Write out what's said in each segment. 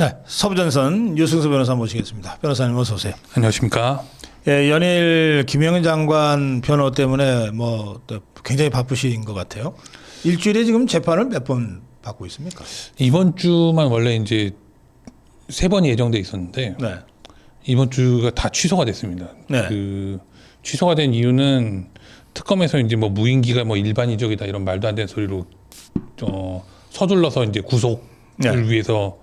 네, 서부전선 유승수 변호사 모시겠습니다. 변호사님 어서 오세요. 안녕하십니까. 예, 연일 김영현 장관 변호 때문에 또 굉장히 바쁘신 것 같아요. 일주일에 지금 재판을 몇 번 받고 있습니까? 이번 주만 원래 이제 3번이 예정돼 있었는데 네. 이번 주가 다 취소가 됐습니다. 네. 그 취소가 된 이유는 특검에서 이제 뭐 무인기가 뭐 일반이적이다 이런 말도 안 되는 소리로 서둘러서 이제 구속을 네. 위해서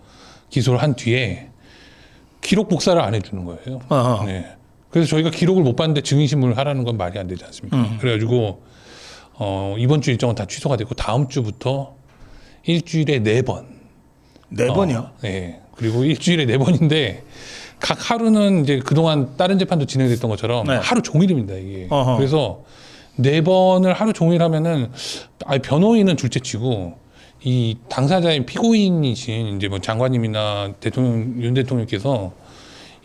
기소를 한 뒤에 기록 복사를 안 해주는 거예요. 어허. 네. 그래서 저희가 기록을 못 봤는데 증인신문을 하라는 건 말이 안 되지 않습니까? 그래가지고 이번 주 일정은 다 취소가 됐고 다음 주부터 일주일에 4번. 네 번이요? 네. 그리고 일주일에 4번인데 각 하루는 이제 그동안 다른 재판도 진행됐던 것처럼 네. 하루 종일입니다 이게. 어허. 그래서 4번을 하루 종일 하면은 변호인은 둘째치고 이 당사자인 피고인이신 이제 뭐 장관님이나 윤 대통령께서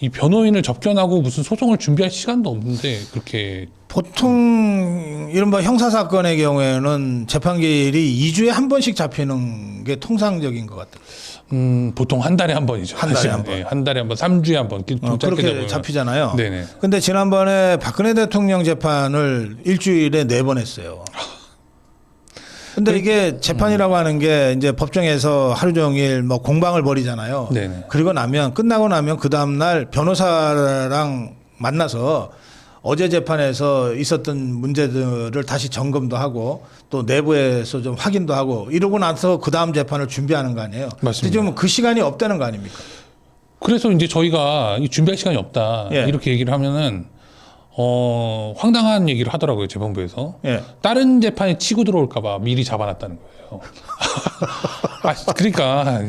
이 변호인을 접견하고 무슨 소송을 준비할 시간도 없는데 그렇게 보통 이른바 형사사건의 경우에는 재판기일이 2주에 한 번씩 잡히는 게 통상적인 것 같아요. 보통 한 달에 한 번이죠. 한 달에 한 번. 네, 한 달에 한 번, 3주에 한 번. 그렇게 잡히잖아요. 네네. 근데 지난번에 박근혜 대통령 재판을 일주일에 4번 했어요. 근데 이게 재판이라고 하는 게 이제 법정에서 하루 종일 뭐 공방을 벌이잖아요. 네네. 그리고 끝나고 나면 그 다음날 변호사랑 만나서 어제 재판에서 있었던 문제들을 다시 점검도 하고 또 내부에서 좀 확인도 하고 이러고 나서 그 다음 재판을 준비하는 거 아니에요. 맞습니다. 근데 지금 그 시간이 없다는 거 아닙니까? 그래서 이제 저희가 준비할 시간이 없다. 예. 이렇게 얘기를 하면은 황당한 얘기를 하더라고요, 재판부에서. 예. 다른 재판에 치고 들어올까봐 미리 잡아놨다는 거예요. 그러니까,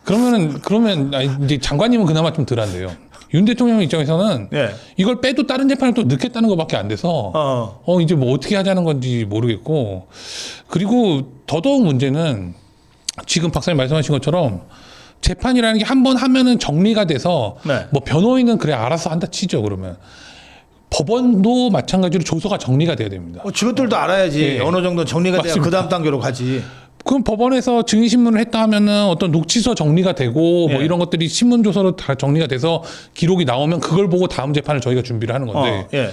그러면, 이제 장관님은 그나마 좀 덜한데요. 윤 대통령 입장에서는 예. 이걸 빼도 다른 재판을 또 넣겠다는 것밖에 안 돼서, 이제 뭐 어떻게 하자는 건지 모르겠고, 그리고 더더욱 문제는 지금 박사님 말씀하신 것처럼 재판이라는 게 한 번 하면은 정리가 돼서 네. 뭐 변호인은 그래 알아서 한다 치죠, 그러면. 법원도 마찬가지로 조서가 정리가 돼야 됩니다. 직원들도 알아야지. 예. 어느 정도 정리가 돼야 맞습니다. 그 다음 단계로 가지. 그럼 법원에서 증인신문을 했다 하면은 어떤 녹취서 정리가 되고 뭐 예. 이런 것들이 신문조서로 다 정리가 돼서 기록이 나오면 그걸 보고 다음 재판을 저희가 준비를 하는 건데 예.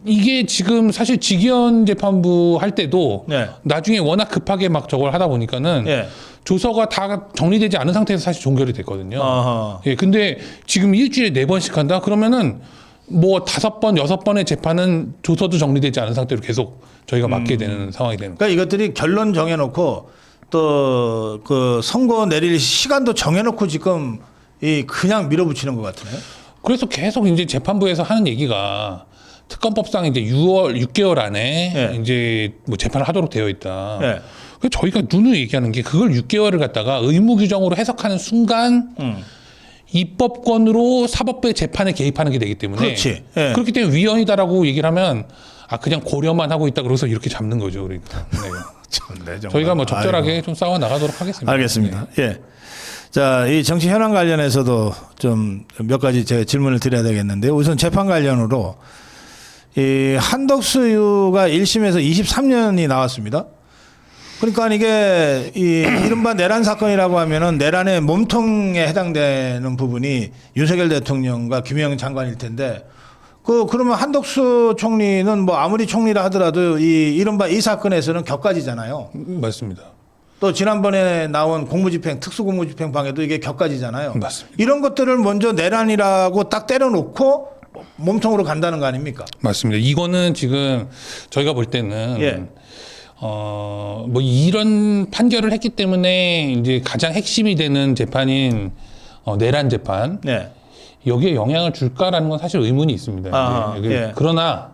이게 지금 사실 직위원 재판부 할 때도 네. 나중에 워낙 급하게 막 저걸 하다 보니까는 예. 조서가 다 정리되지 않은 상태에서 사실 종결이 됐거든요. 어허. 예, 근데 지금 일주일에 4번씩 한다? 그러면은 뭐 5번, 6번의 재판은 조서도 정리되지 않은 상태로 계속 저희가 맡게 되는 상황이 되는 거예요. 그러니까 이것들이 결론 정해놓고 또 그 선고 내릴 시간도 정해놓고 지금 그냥 밀어붙이는 것 같으네요. 그래서 계속 이제 재판부에서 하는 얘기가 특검법상 이제 6개월 안에 예. 이제 뭐 재판을 하도록 되어 있다. 예. 그래서 저희가 누누이 얘기하는 게 그걸 6개월을 갖다가 의무 규정으로 해석하는 순간 입법권으로 사법부의 재판에 개입하는 게 되기 때문에 그렇지. 예. 그렇기 때문에 위헌이다라고 얘기를 하면 그냥 고려만 하고 있다 그래서 이렇게 잡는 거죠. 그러니까 네. 참네, 정말. 저희가 뭐 적절하게 아이고. 좀 싸워 나가도록 하겠습니다. 알겠습니다. 예. 자, 이 정치 현안 관련해서도 좀 몇 가지 제가 질문을 드려야 되겠는데 우선 재판 관련으로 이 한덕수유가 1심에서 23년이 나왔습니다. 그러니까 이게 이른바 내란 사건이라고 하면은 내란의 몸통에 해당되는 부분이 윤석열 대통령과 김영현 장관일 텐데 그러면 한덕수 총리는 뭐 아무리 총리라 하더라도 이른바 이 사건에서는 격가지잖아요. 맞습니다. 또 지난번에 나온 공무집행 특수공무집행 방해도 이게 격가지잖아요. 맞습니다. 이런 것들을 먼저 내란이라고 딱 때려놓고 몸통으로 간다는 거 아닙니까? 맞습니다. 이거는 지금 저희가 볼 때는 예. 뭐 이런 판결을 했기 때문에 이제 가장 핵심이 되는 재판인 내란 재판 네. 여기에 영향을 줄까라는 건 사실 의문이 있습니다. 아하, 이제. 예. 그러나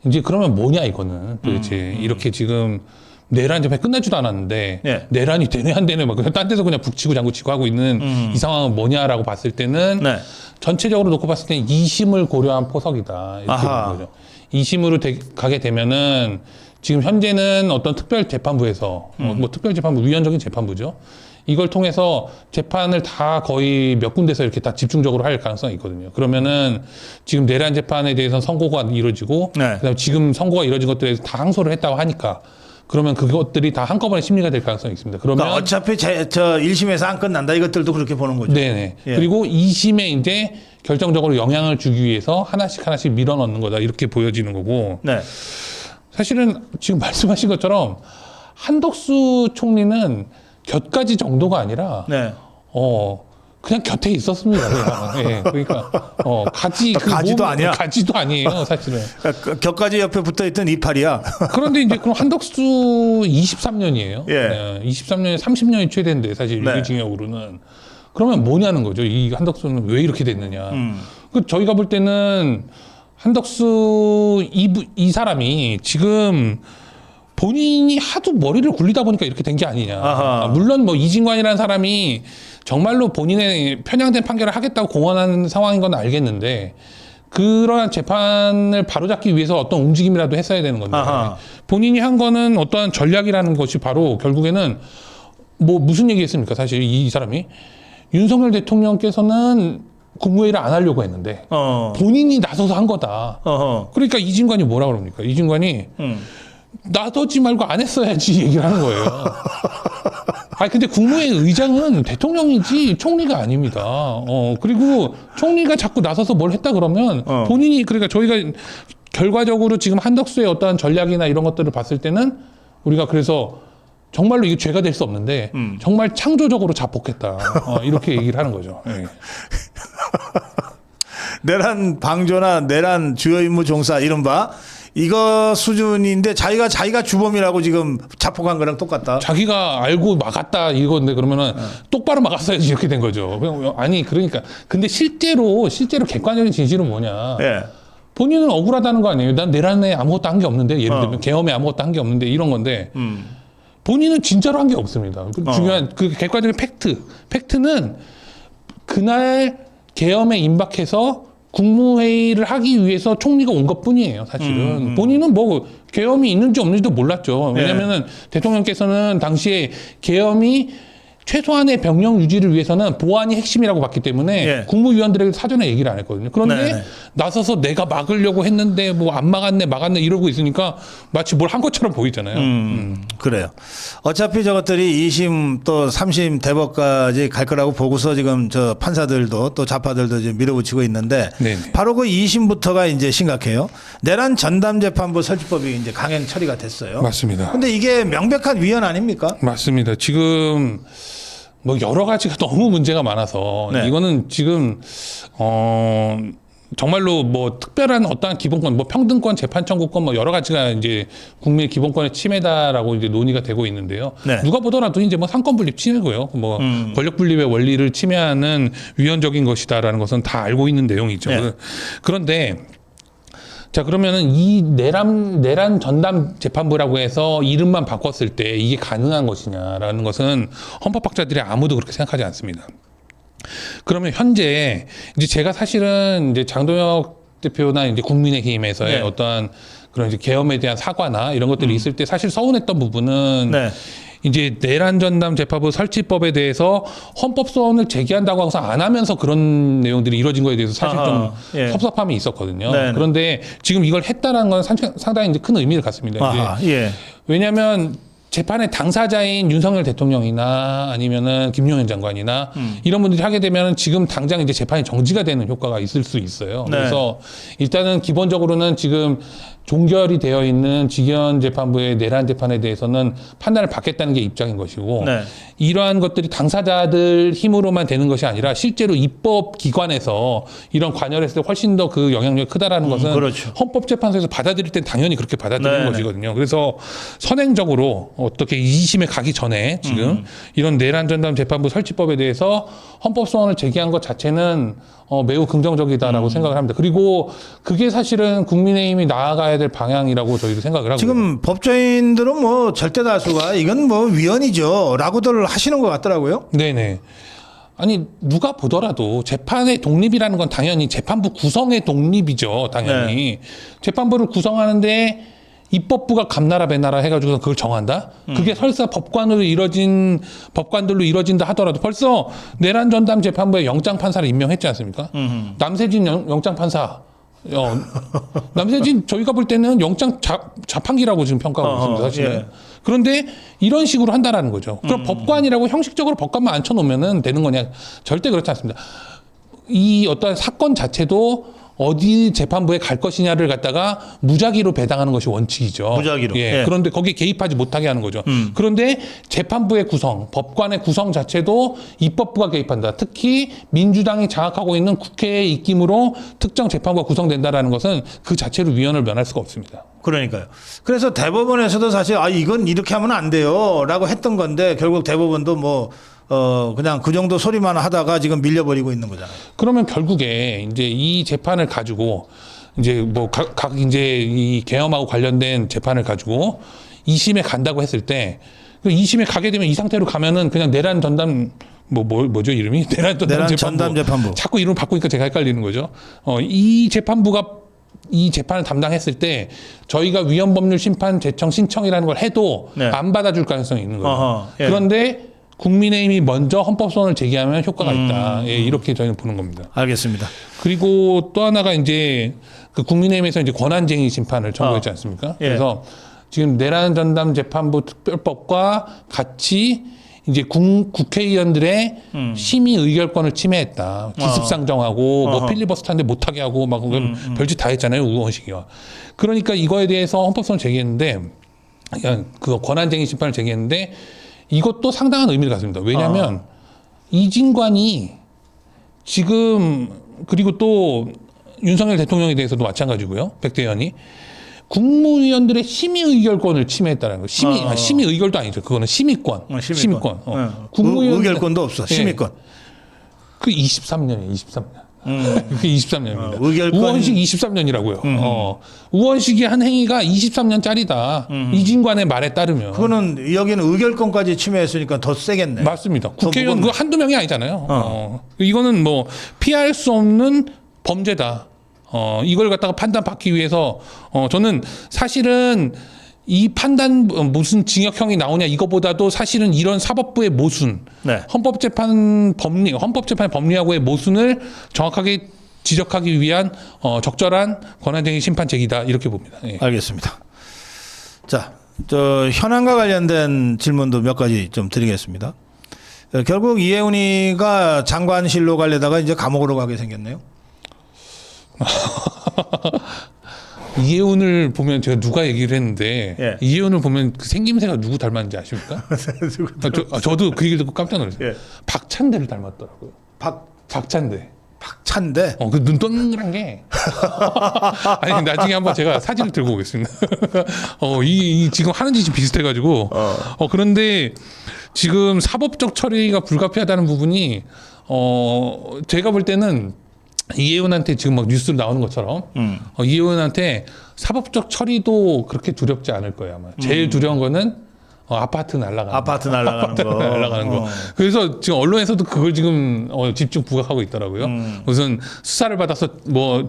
이제 그러면 뭐냐 이거는 도대체 이렇게 지금 내란 재판이 끝나지도 않았는데 예. 내란이 되네 안 되네 막 그냥 딴 데서 그냥 북치고 장구치고 하고 있는 이 상황은 뭐냐라고 봤을 때는 네. 전체적으로 놓고 봤을 때는 2심을 고려한 포석이다 이렇게 아하. 보는 거죠. 2심으로 가게 되면은 지금 현재는 어떤 특별재판부에서 뭐 특별재판부 위헌적인 재판부죠. 이걸 통해서 재판을 다 거의 몇 군데서 이렇게 다 집중적으로 할 가능성이 있거든요. 그러면은 지금 내란 재판에 대해서 선고가 이루어지고 네. 그다음에 지금 선고가 이루어진 것들에 대해서 다 항소를 했다고 하니까 그러면 그것들이 다 한꺼번에 심리가 될 가능성이 있습니다. 그러면 그러니까 어차피 저 1심에서 안 끝난다 이것들도 그렇게 보는 거죠. 네네. 예. 그리고 2심에 이제 결정적으로 영향을 주기 위해서 하나씩 밀어넣는 거다 이렇게 보여지는 거고 네. 사실은 지금 말씀하신 것처럼 한덕수 총리는 곁가지 정도가 아니라 네. 그냥 곁에 있었습니다. 그냥. 예, 그러니까 가지도 아니야? 가지도 아니에요, 사실은. 그러니까 격가지 옆에 붙어있던 이파리야. 그런데 이제 그럼 한덕수 23년이에요. 예. 23년에 30년이 최대인데 사실 네. 유기징역으로는 그러면 뭐냐는 거죠. 이 한덕수는 왜 이렇게 됐느냐. 그 저희가 볼 때는 한덕수 이 사람이 지금 본인이 하도 머리를 굴리다 보니까 이렇게 된 게 아니냐. 아하. 물론 뭐 이진관이라는 사람이 정말로 본인의 편향된 판결을 하겠다고 공언하는 상황인 건 알겠는데 그러한 재판을 바로잡기 위해서 어떤 움직임이라도 했어야 되는 건데 아하. 본인이 한 거는 어떠한 전략이라는 것이 바로 결국에는 뭐 무슨 얘기했습니까? 사실 이 사람이 윤석열 대통령께서는 국무회의를 안 하려고 했는데 본인이 나서서 한 거다. 그러니까 이진관이 뭐라 그럽니까? 이진관이 나서지 말고 안 했어야지 얘기를 하는 거예요. 아니 근데 국무회의 의장은 대통령이지 총리가 아닙니다. 그리고 총리가 자꾸 나서서 뭘 했다 그러면 본인이 그러니까 저희가 결과적으로 지금 한덕수의 어떠한 전략이나 이런 것들을 봤을 때는 우리가 그래서 정말로 이게 죄가 될 수 없는데 정말 창조적으로 자폭했다. 이렇게 얘기를 하는 거죠. 예. 내란 방조나 내란 주요 임무 종사 이른바 이거 수준인데 자기가 주범이라고 지금 자폭한 거랑 똑같다. 자기가 알고 막았다 이건데 그러면은 똑바로 막았어야지 이렇게 된 거죠. 아니 그러니까 근데 실제로 객관적인 진실은 뭐냐? 예. 본인은 억울하다는 거 아니에요? 난 내란에 아무것도 한 게 없는데 예를 들면 계엄에 아무것도 한 게 없는데 이런 건데 본인은 진짜로 한 게 없습니다. 중요한 그 객관적인 팩트는 그날 계엄에 임박해서 국무회의를 하기 위해서 총리가 온 것뿐이에요. 사실은 본인은 뭐 계엄이 있는지 없는지도 몰랐죠. 왜냐하면은 대통령께서는 당시에 계엄이 최소한의 병력 유지를 위해서는 보안이 핵심이라고 봤기 때문에 예. 국무위원들에게 사전에 얘기를 안 했거든요. 그런데 네네. 나서서 내가 막으려고 했는데 뭐 안 막았네 이러고 있으니까 마치 뭘 한 것처럼 보이잖아요. 그래요. 어차피 저것들이 2심 또 3심 대법까지 갈 거라고 보고서 지금 저 판사들도 또 자파들도 지금 밀어붙이고 있는데 네네. 바로 그 2심부터가 이제 심각해요. 내란 전담재판부 설치법이 이제 강행 처리가 됐어요. 맞습니다. 근데 이게 명백한 위헌 아닙니까? 맞습니다. 지금 뭐 여러 가지가 너무 문제가 많아서 네. 이거는 지금 정말로 뭐 특별한 어떠한 기본권, 뭐 평등권, 재판 청구권 뭐 여러 가지가 이제 국민의 기본권의 침해다라고 이제 논의가 되고 있는데요. 네. 누가 보더라도 이제 뭐 상권 분립 침해고요. 뭐 권력 분립의 원리를 침해하는 위헌적인 것이다라는 것은 다 알고 있는 내용이죠. 네. 그런데 자 그러면은 이 내란 전담 재판부라고 해서 이름만 바꿨을 때 이게 가능한 것이냐라는 것은 헌법학자들이 아무도 그렇게 생각하지 않습니다. 그러면 현재 이제 제가 사실은 이제 장동혁 대표나 이제 국민의힘에서의 네. 어떠한 그런 이제 계엄에 대한 사과나 이런 것들이 있을 때 사실 서운했던 부분은 네. 이제 내란 전담 재판부 설치법에 대해서 헌법 소원을 제기한다고 해서 안 하면서 그런 내용들이 이루어진 거에 대해서 사실 좀 예. 섭섭함이 있었거든요. 네네. 그런데 지금 이걸 했다는 건 상당히 이제 큰 의미를 갖습니다. 아하, 이제 예. 왜냐하면 재판의 당사자인 윤석열 대통령이나 아니면은 김용현 장관이나 이런 분들이 하게 되면 지금 당장 이제 재판이 정지가 되는 효과가 있을 수 있어요. 네. 그래서 일단은 기본적으로는 지금 종결이 되어 있는 직연 재판부의 내란 재판에 대해서는 판단을 받겠다는 게 입장인 것이고 네. 이러한 것들이 당사자들 힘으로만 되는 것이 아니라 실제로 입법 기관에서 이런 관여를 했을 때 훨씬 더 그 영향력이 크다라는 것은 그렇죠. 헌법재판소에서 받아들일 땐 당연히 그렇게 받아들이는 네네. 것이거든요. 그래서 선행적으로 어떻게 2심에 가기 전에 지금 이런 내란 전담 재판부 설치법에 대해서 헌법 소원을 제기한 것 자체는 매우 긍정적이다라고 생각을 합니다. 그리고 그게 사실은 국민의힘이 나아가야 될 방향이라고 저희도 생각을 하고요. 지금 법조인들은 뭐 절대 다수가 이건 뭐 위헌이죠라고들 하시는 것 같더라고요. 네네. 아니 누가 보더라도 재판의 독립이라는 건 당연히 재판부 구성의 독립이죠. 당연히 재판부를 구성하는데 입법부가 감나라 배나라 해가지고 그걸 정한다. 그게 설사 법관들로 이루어진다 하더라도 벌써 내란 전담 재판부에 영장 판사를 임명했지 않습니까? 남세진 영장 판사. 남세진 저희가 볼 때는 영장 자판기라고 지금 평가하고 있습니다. 사실은. 예. 그런데 이런 식으로 한다라는 거죠. 그럼 법관이라고 형식적으로 법관만 앉혀놓으면 되는 거냐? 절대 그렇지 않습니다. 이 어떤 사건 자체도 어디 재판부에 갈 것이냐를 갖다가 무작위로 배당하는 것이 원칙이죠. 무작위로. 예. 예. 그런데 거기에 개입하지 못하게 하는 거죠. 그런데 재판부의 구성, 법관의 구성 자체도 입법부가 개입한다. 특히 민주당이 장악하고 있는 국회의 입김으로 특정 재판부가 구성된다라는 것은 그 자체로 위헌을 면할 수가 없습니다. 그러니까요. 그래서 대법원에서도 사실 이건 이렇게 하면 안 돼요라고 했던 건데 결국 대법원도 그냥 그 정도 소리만 하다가 지금 밀려버리고 있는 거잖아요. 그러면 결국에 이제 이 재판을 가지고 이제 뭐 각 이제 이 계엄하고 관련된 재판을 가지고 2심에 간다고 했을 때 그 2심에 가게 되면 이 상태로 가면은 그냥 내란 전담 뭐죠 이름이 내란 전담 재판부. 자꾸 이름 바꾸니까 제가 헷갈리는 거죠. 이 재판부가 이 재판을 담당했을 때 저희가 위헌법률 심판 제청 신청이라는 걸 해도 네. 안 받아줄 가능성이 있는 거예요. 어허, 예. 그런데 국민의힘이 먼저 헌법소원을 제기하면 효과가 있다. 예, 이렇게 저희는 보는 겁니다. 알겠습니다. 그리고 또 하나가 이제 그 국민의힘에서 이제 권한쟁의 심판을 청구했지 않습니까? 예. 그래서 지금 내란 전담 재판부 특별법과 같이 이제 국회의원들의 심의 의결권을 침해했다. 기습상정하고 뭐 필리버스터인데 못하게 하고 막 별짓 다 했잖아요. 우원식이와. 그러니까 이거에 대해서 헌법소원 제기했는데 그 권한쟁의 심판을 제기했는데 이것도 상당한 의미를 갖습니다. 왜냐하면 이진관이 지금 그리고 또 윤석열 대통령에 대해서도 마찬가지고요. 백대현이 국무위원들의 심의 의결권을 침해했다는 거. 심의 의결도 아니죠. 그거는 심의권. 심의권. 의결권도 없어. 예. 심의권. 그 23년이에요. 23년. 그게 23년입니다. 의결권. 우원식 23년이라고요. 우원식이 한 행위가 23년짜리다. 이진관의 말에 따르면. 그거는 여기는 의결권까지 침해했으니까 더 세겠네. 맞습니다. 국회의원 그 한두 명이 아니잖아요. 이거는 뭐 피할 수 없는 범죄다. 이걸 갖다가 판단받기 위해서 저는 사실은 이 판단 무슨 징역형이 나오냐 이거보다도 사실은 이런 사법부의 모순, 네. 헌법재판의 법리하고의 모순을 정확하게 지적하기 위한 적절한 권한쟁의 심판 제기다 이렇게 봅니다. 예. 알겠습니다. 자, 현안과 관련된 질문도 몇 가지 좀 드리겠습니다. 결국 이혜훈이가 장관실로 가려다가 이제 감옥으로 가게 생겼네요. 이혜훈을 보면 제가 누가 얘기를 했는데 예. 이혜훈을 보면 그 생김새가 누구 닮았는지 아십니까? 저도 그 얘기 듣고 깜짝 놀랐어요. 예. 박찬대를 닮았더라고요. 박찬대. 그 눈 동그란 게. 아니, 나중에 한번 제가 사진을 들고 오겠습니다. 이 지금 하는 짓이 비슷해가지고. 그런데 지금 사법적 처리가 불가피하다는 부분이, 제가 볼 때는 이혜훈한테 지금 막 뉴스로 나오는 것처럼, 이혜훈한테 사법적 처리도 그렇게 두렵지 않을 거예요, 아마. 제일 두려운 거는 아파트 날아가는 거. 그래서 지금 언론에서도 그걸 지금 집중 부각하고 있더라고요. 무슨 수사를 받아서 뭐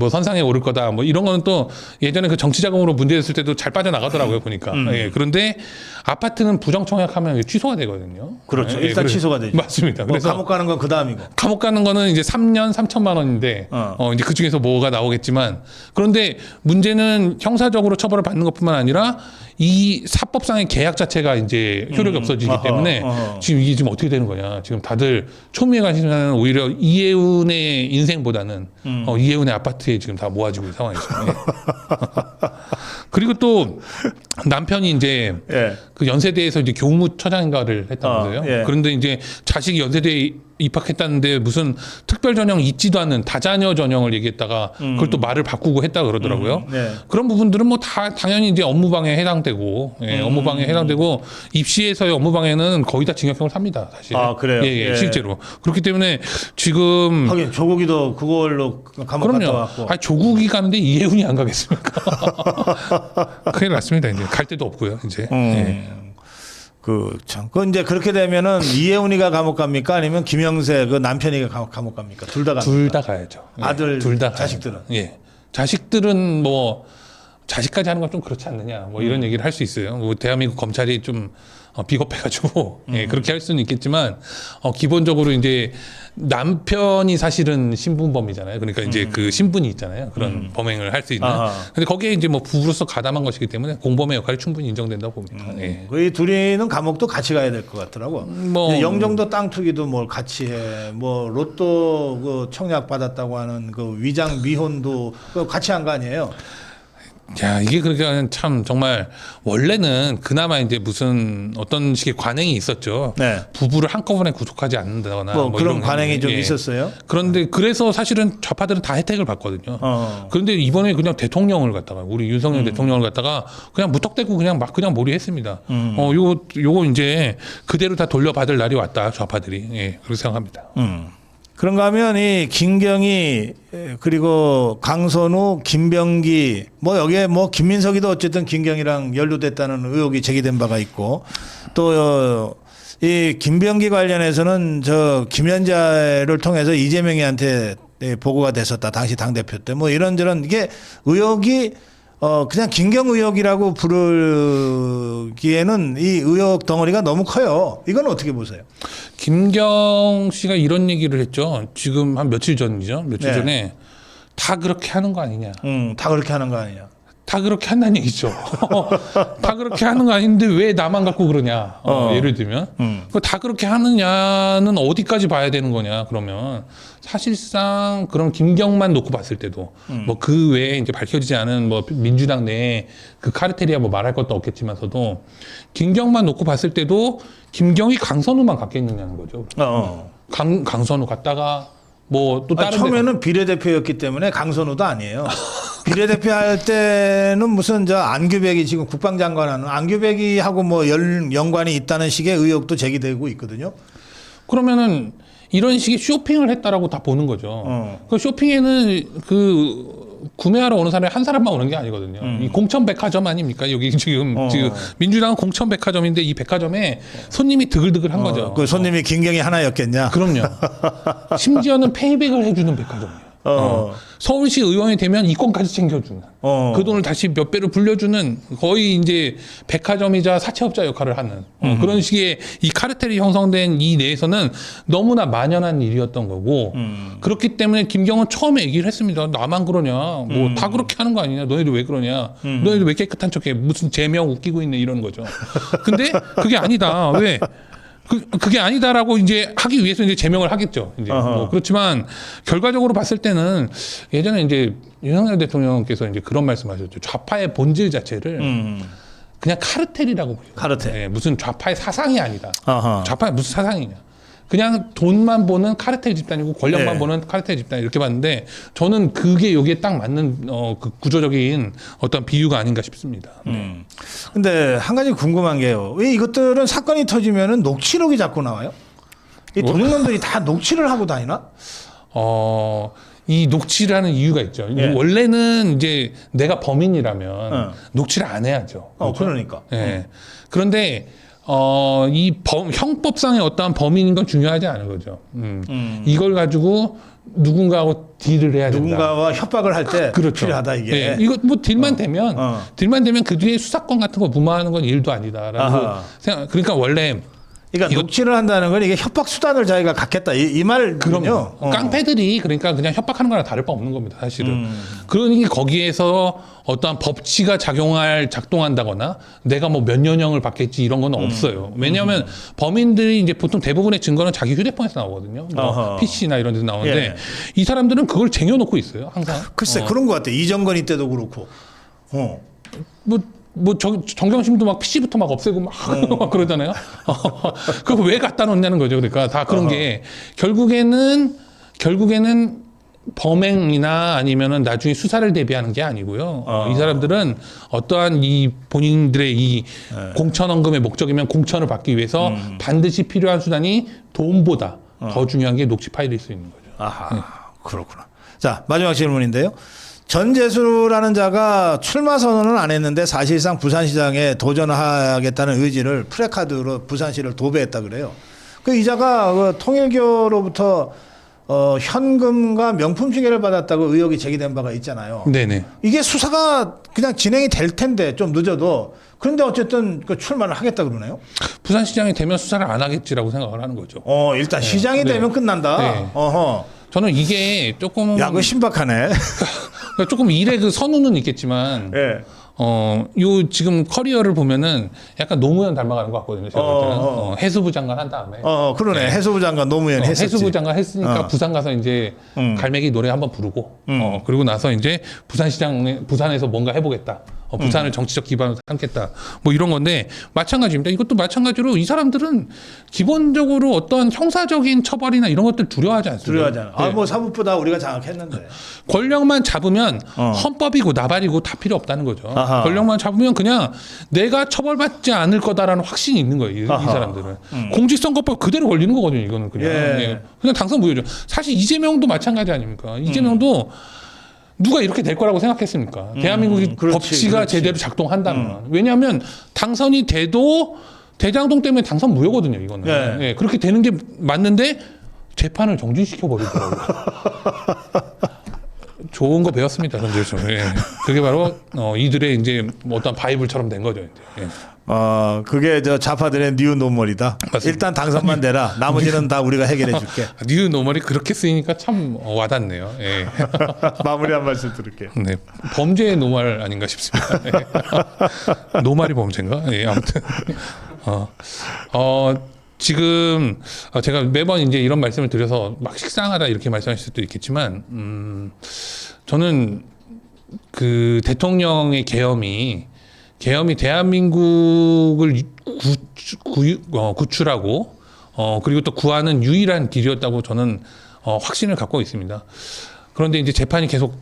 선상에 오를 거다. 뭐 이런 거는 또 예전에 그 정치 자금으로 문제됐을 때도 잘 빠져나가더라고요, 보니까. 예, 그런데 아파트는 부정청약하면 취소가 되거든요. 그렇죠. 예, 일단 취소가 되죠. 맞습니다. 그래서 감옥 가는 건 그 다음이고. 감옥 가는 거는 이제 3년 3천만 원인데 이제 그 중에서 뭐가 나오겠지만 그런데 문제는 형사적으로 처벌을 받는 것뿐만 아니라 이 사법상의 계약 자체가 이제 효력이 없어지기 때문에 지금 이게 지금 어떻게 되는 거냐. 지금 다들 초미에 관심사는 오히려 이혜훈의 인생보다는 이혜훈의 아파트에 지금 다 모아지고 있는 상황이죠. 예. 그리고 또 남편이 이제 예. 그 연세대에서 이제 교무처장인가를 했다면서요. 예. 그런데 이제 자식이 연세대에 입학했다는데 무슨 특별 전형 있지도 않는 다자녀 전형을 얘기했다가 그걸 또 말을 바꾸고 했다 그러더라고요. 네. 그런 부분들은 뭐 다 당연히 이제 업무방해에 해당되고 업무방해에 해당되고 입시에서의 업무방해는 거의 다 징역형을 삽니다. 사실. 아, 그래요? 예, 예. 실제로. 그렇기 때문에 지금 하긴 조국이도 그걸로 감옥 갔다 그럼요. 왔고. 아니, 조국이 가는데 이혜훈이 안 가겠습니까? 큰일 났습니다. 이제 갈 데도 없고요. 이제. 예. 그 이제 그렇게 되면은 이혜훈이가 감옥 갑니까? 아니면 김영세 그 남편이 감옥 갑니까? 둘 다 갑니까? 둘 다 가야죠. 예. 아들, 둘 다 자식들은? 예. 자식들은 뭐 자식까지 하는 건 좀 그렇지 않느냐. 뭐 이런 얘기를 할 수 있어요. 뭐 대한민국 검찰이 좀 비겁해가지고 예, 그렇게 할 수는 있겠지만 기본적으로 이제 남편이 사실은 신분범이잖아요. 그러니까 이제 그 신분이 있잖아요. 그런 범행을 할 수 있는. 아하. 근데 거기에 이제 뭐 부부로서 가담한 것이기 때문에 공범의 역할이 충분히 인정된다고 봅니다. 예. 이 둘이는 감옥도 같이 가야 될 것 같더라고. 뭐 영종도 땅 투기도 뭘 같이 해. 뭐 로또 그 청약 받았다고 하는 그 위장 미혼도 그 같이 한 거 아니에요? 야, 이게 그러니까 참 정말 원래는 그나마 이제 무슨 어떤 식의 관행이 있었죠. 네. 부부를 한꺼번에 구속하지 않는다거나 뭐 그런 이런 관행이 게, 좀 예. 있었어요. 그런데 그래서 사실은 좌파들은 다 혜택을 받거든요. 그런데 이번에 그냥 대통령을 갖다가 우리 윤석열 대통령을 갖다가 그냥 무턱대고 그냥 막 그냥 몰이했습니다. 요거 이제 그대로 다 돌려받을 날이 왔다 좌파들이. 예, 그렇게 생각합니다. 그런가 하면 이 김경희 그리고 강선우, 김병기 뭐 여기에 뭐 김민석이도 어쨌든 김경희랑 연루됐다는 의혹이 제기된 바가 있고 또 이 김병기 관련해서는 저 김연자를 통해서 이재명이한테 보고가 됐었다. 당시 당대표 때 뭐 이런저런 이게 의혹이 그냥 김경 의혹이라고 부르기에는 이 의혹 덩어리가 너무 커요. 이건 어떻게 보세요? 김경 씨가 이런 얘기를 했죠. 지금 한 며칠 전이죠. 며칠 네. 전에 다 그렇게 하는 거 아니냐. 다 그렇게 하는 거 아니냐? 다 그렇게 한다는 얘기죠. 다 그렇게 하는 거 아닌데 왜 나만 갖고 그러냐. 예를 들면. 다 그렇게 하느냐는 어디까지 봐야 되는 거냐. 그러면 사실상 그런 김경만 놓고 봤을 때도 뭐 그 외에 이제 밝혀지지 않은 뭐 민주당 내에 그 카르텔이야 뭐 말할 것도 없겠지만서도 김경만 놓고 봤을 때도 김경이 강선우만 갖겠느냐는 거죠. 강선우 갔다가 뭐 또 다른 처음에는 비례대표였기 때문에 강선우도 아니에요. 비례대표 할 때는 무슨 저 안규백이 지금 국방장관 하는 안규백이하고 뭐 연관이 있다는 식의 의혹도 제기되고 있거든요. 그러면은 이런 식의 쇼핑을 했다라고 다 보는 거죠. 그 쇼핑에는 그 구매하러 오는 사람이 한 사람만 오는 게 아니거든요. 이 공천백화점 아닙니까? 여기 지금 민주당은 공천백화점인데 이 백화점에 손님이 드글드글한 거죠. 그 손님이 김경희 하나였겠냐? 그럼요. 심지어는 페이백을 해주는 백화점이에요. 서울시 의원이 되면 이권까지 챙겨주는 그 돈을 다시 몇 배로 불려주는 거의 이제 백화점이자 사채업자 역할을 하는 그런 식의 이 카르텔이 형성된 이 내에서는 너무나 만연한 일이었던 거고 그렇기 때문에 김경은 처음에 얘기를 했습니다. 나만 그러냐 뭐 다 그렇게 하는 거 아니냐 너희들 왜 그러냐 너희들 왜 깨끗한 척해 무슨 제명 웃기고 있네 이러는 거죠. 근데 그게 아니다. 왜? 그게 아니다라고 이제 하기 위해서 이제 제명을 하겠죠. 이제 뭐 그렇지만 결과적으로 봤을 때는 예전에 이제 윤석열 대통령께서 이제 그런 말씀하셨죠. 좌파의 본질 자체를 그냥 카르텔이라고 보죠. 카르텔. 네, 무슨 좌파의 사상이 아니다. 아하. 좌파의 무슨 사상이냐. 그냥 돈만 보는 카르텔 집단이고 권력만 네. 보는 카르텔 집단 이렇게 봤는데 저는 그게 여기에 딱 맞는 그 구조적인 어떤 비유가 아닌가 싶습니다. 근데 한 가지 궁금한 게요. 왜 이것들은 사건이 터지면은 녹취록이 자꾸 나와요? 이 도둑놈들이 다 녹취를 하고 다니나? 이 녹취를 하는 이유가 있죠. 예. 원래는 이제 내가 범인이라면 녹취를 안 해야죠. 그러니까. 예. 그런데 형법상의 어떠한 범인인 건 중요하지 않은 거죠. 이걸 가지고 누군가하고 딜을 해야 된다. 누군가와 협박을 할 때 그렇죠. 필요하다 이게. 예. 이거 뭐 딜만 되면 그 뒤에 수사권 같은 거 무마하는 건 일도 아니다라고 아하. 생각. 그러니까 원래 그러니까 녹취를 한다는 건 이게 협박 수단을 자기가 갖겠다 이 말은요. 그럼요. 깡패들이 그러니까 그냥 협박하는 거랑 다를 바 없는 겁니다, 사실은. 그러니 거기에서 어떠한 법치가 작동한다거나 내가 뭐 몇 년형을 받겠지 이런 건 없어요. 왜냐하면 범인들이 이제 보통 대부분의 증거는 자기 휴대폰에서 나오거든요. 뭐 PC나 이런 데서 나오는데 예. 이 사람들은 그걸 쟁여놓고 있어요, 항상. 글쎄 그런 것 같아. 이정건이 때도 그렇고. 정경심도 막 PC부터 막 없애고 막 그러잖아요. 그거 왜 갖다 놓냐는 거죠. 그러니까 다 그런 게 결국에는 범행이나 아니면은 나중에 수사를 대비하는 게 아니고요. 이 사람들은 어떠한 이 본인들의 이 공천 헌금의 목적이면 공천을 받기 위해서 반드시 필요한 수단이 돈보다 더 중요한 게 녹취 파일일 수 있는 거죠. 아하, 그렇구나. 자, 마지막 질문인데요. 전재수라는 자가 출마 선언은 안 했는데 사실상 부산시장에 도전하겠다는 의지를 프레카드로 부산시를 도배했다 그래요. 그 이자가 그 통일교로부터 현금과 명품 시계를 받았다고 의혹이 제기된 바가 있잖아요. 네네. 이게 수사가 그냥 진행이 될 텐데 좀 늦어도 그런데 어쨌든 그 출마를 하겠다 그러네요. 부산시장이 되면 수사를 안 하겠지라고 생각을 하는 거죠. 일단 시장이 네. 되면 끝난다. 네. 어허. 저는 이게 조금 야, 그 신박하네. 조금 일의 그 선우는 있겠지만 예. 요 지금 커리어를 보면은 약간 노무현 닮아가는 것 같거든요. 제가 볼 때는 해수부 장관 한 다음에 그러네. 네. 해수부 장관 노무현 했었지. 해수부 장관 했으니까 부산 가서 이제 갈매기 노래 한번 부르고 그리고 나서 이제 부산에서 뭔가 해보겠다. 부산을 정치적 기반으로 삼겠다. 뭐 이런 건데 마찬가지입니다. 이것도 마찬가지로 이 사람들은 기본적으로 어떤 형사적인 처벌이나 이런 것들 두려워하지 않습니다. 두려워하잖아. 네. 뭐 사법부다 우리가 장악했는데. 권력만 잡으면 헌법이고 나발이고 다 필요 없다는 거죠. 아하. 권력만 잡으면 그냥 내가 처벌받지 않을 거다라는 확신이 있는 거예요. 이 사람들은. 공직선거법 그대로 걸리는 거거든요. 이거는 그냥. 예. 예. 그냥 당선 무효죠. 사실 이재명도 마찬가지 아닙니까? 이재명도 누가 이렇게 될 거라고 생각했습니까? 대한민국이 그렇지, 법치가 그렇지. 제대로 작동한다면. 왜냐하면 당선이 돼도 대장동 때문에 당선 무효거든요. 이거는. 예. 예, 그렇게 되는 게 맞는데 재판을 정지시켜 버리더라고요. 좋은 거 배웠습니다. 근데 좀. 예. 그게 바로 이들의 이제 어떤 바이블처럼 된 거죠. 이제. 예. 그게 저 좌파들의 뉴 노멀이다. 맞습니다. 일단 당선만 되라. 나머지는 다 우리가 해결해 줄게. 뉴 노멀이 그렇게 쓰이니까 참 와닿네요. 예. 마무리 한 말씀 드릴게요. 네, 범죄의 노말 아닌가 싶습니다. 예. 노말이 범죄인가? 예, 아무튼 지금 제가 매번 이제 이런 말씀을 드려서 막 식상하다 이렇게 말씀하실 수도 있겠지만 저는 그 대통령의 계엄이 대한민국을 구출하고 그리고 또 구하는 유일한 길이었다고 저는 확신을 갖고 있습니다. 그런데 이제 재판이 계속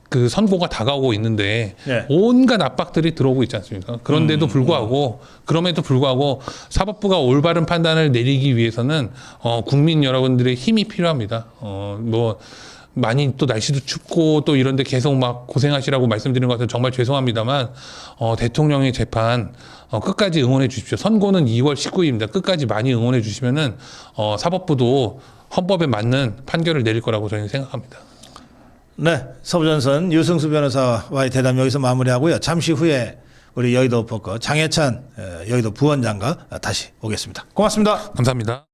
그 선고가 다가오고 있는데 네. 온갖 압박들이 들어오고 있지 않습니까? 그런데도 불구하고 그럼에도 불구하고 사법부가 올바른 판단을 내리기 위해서는 국민 여러분들의 힘이 필요합니다. 뭐 많이 또 날씨도 춥고 또 이런데 계속 막 고생하시라고 말씀드리는 것 같아서 정말 죄송합니다만 대통령의 재판 끝까지 응원해 주십시오. 선고는 2월 19일입니다. 끝까지 많이 응원해 주시면은 사법부도 헌법에 맞는 판결을 내릴 거라고 저희는 생각합니다. 네, 서부전선 유승수 변호사와의 대담 여기서 마무리하고요. 잠시 후에 우리 여의도 포커 장해찬 여의도 부원장과 다시 오겠습니다. 고맙습니다. 감사합니다.